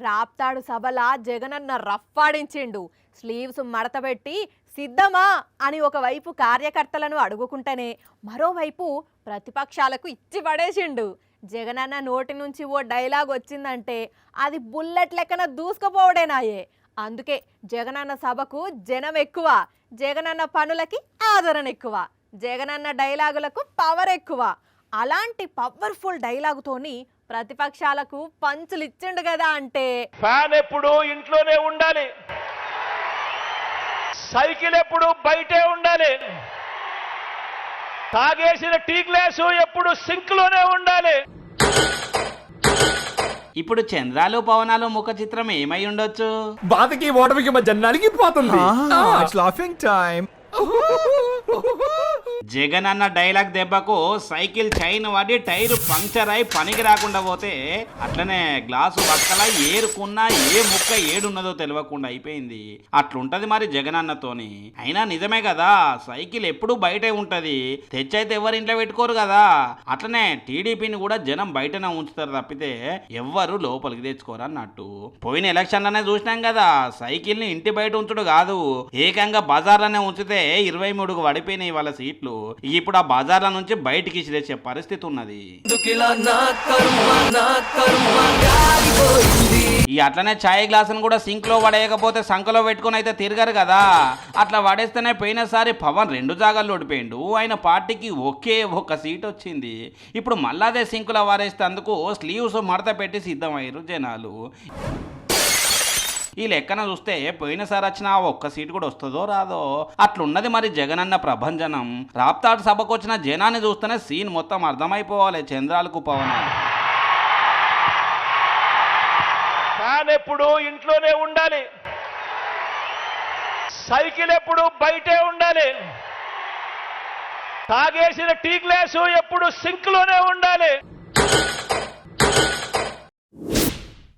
రాప్తాడు సభల జగనన్న రఫ్ఫాడించిండు. స్లీవ్స్ మడతబెట్టి సిద్ధమా అని ఒకవైపు కార్యకర్తలను అడుగుకుంటేనే మరోవైపు ప్రతిపక్షాలకు ఇచ్చి పడేసిండు. జగనన్న నోటి నుంచి ఓ డైలాగ్ వచ్చిందంటే అది బుల్లెట్ లెక్కన దూసుకుపోవడేనాయే. అందుకే జగనన్న సభకు జనం ఎక్కువ, జగనన్న పనులకి ఆదరణ ఎక్కువ, జగనన్న డైలాగులకు పవర్ ఎక్కువ. అలాంటి పవర్ఫుల్ డైలాగుతోని ప్రతిపక్షాలకు పంచులు ఇచ్చిండు కదా. అంటే ఫ్యాన్ ఎప్పుడు ఇంట్లోనే ఉండాలి, సైకిల్ ఎప్పుడు బయటే ఉండాలి, తాగేసిన టీ గ్లాసు ఎప్పుడు సింక్ లోనే ఉండాలి. ఇప్పుడు చంద్రాలు పవనాలు ముఖ చిత్రం ఏమై ఉండొచ్చు? బాధకి ఓటమికి మధ్య నలిగిపోతుంది. Laughing time. జగన్ అన్న డైలాగ్ దెబ్బకు సైకిల్ చైన్ వాడి టైరు పంక్చర్ అయి పనికి రాకుండా పోతే అట్లనే గ్లాసు పక్కల ఏరుకున్నా ఏ ముక్క ఏడున్నదో తెలియకుండా అయిపోయింది. అట్లుంటది మరి జగన్ అన్నతోని. అయినా నిజమే కదా, సైకిల్ ఎప్పుడు బయటే ఉంటది, తెచ్చైతే ఎవరు ఇంట్లో పెట్టుకోరు కదా. అట్లనే టీడీపీని కూడా జనం బయటనే ఉంచుతారు తప్పితే ఎవ్వరు లోపలికి తెచ్చుకోరు అన్నట్టు. పోయిన ఎలక్షన్లనే చూసినాం కదా, సైకిల్ ని ఇంటి బయట ఉంచుడు కాదు, ఏకంగా బజార్లోనే ఉంచితే 23కు పడిపోయినాయి వాళ్ళ సీట్లు. ఇప్పుడు ఆ బజార్ల నుంచి బయటికి ఇసిరేసే పరిస్థితి ఉన్నది. ఈ అట్లనే ఛాయ్ గ్లాసును కూడా సింక్ లో పడేయకపోతే సంకలో పెట్టుకుని అయితే తిరగరు కదా. అట్లా పడేస్తేనే పోయినసారి పవన్ 2 జాగాల్లో ఓడిపోయిండు, ఆయన పార్టీకి ఒకే ఒక్క సీట్ వచ్చింది. ఇప్పుడు మళ్ళాదే సింకులో వారేస్తే అందుకు స్లీవ్స్ మడత పెట్టి సిద్ధమయ్యారు జనాలు. ఈ లెక్కన చూస్తే పోయినసారి వచ్చిన ఒక్క సీటు కూడా వస్తుందో రాదో అట్లున్నది మరి జగనన్న ప్రభంజనం. రాప్తాడు సభకు వచ్చిన జనాన్ని చూస్తేనే సీన్ మొత్తం అర్థమైపోవాలి చంద్రాలకు పవనాలు. ఫ్యాన్ ఎప్పుడు ఇంట్లోనే ఉండాలి, సైకిల్ ఎప్పుడు బయటే ఉండాలి, తాగేసిన టీ గ్లాసు ఎప్పుడు సింక్ లోనే ఉండాలి.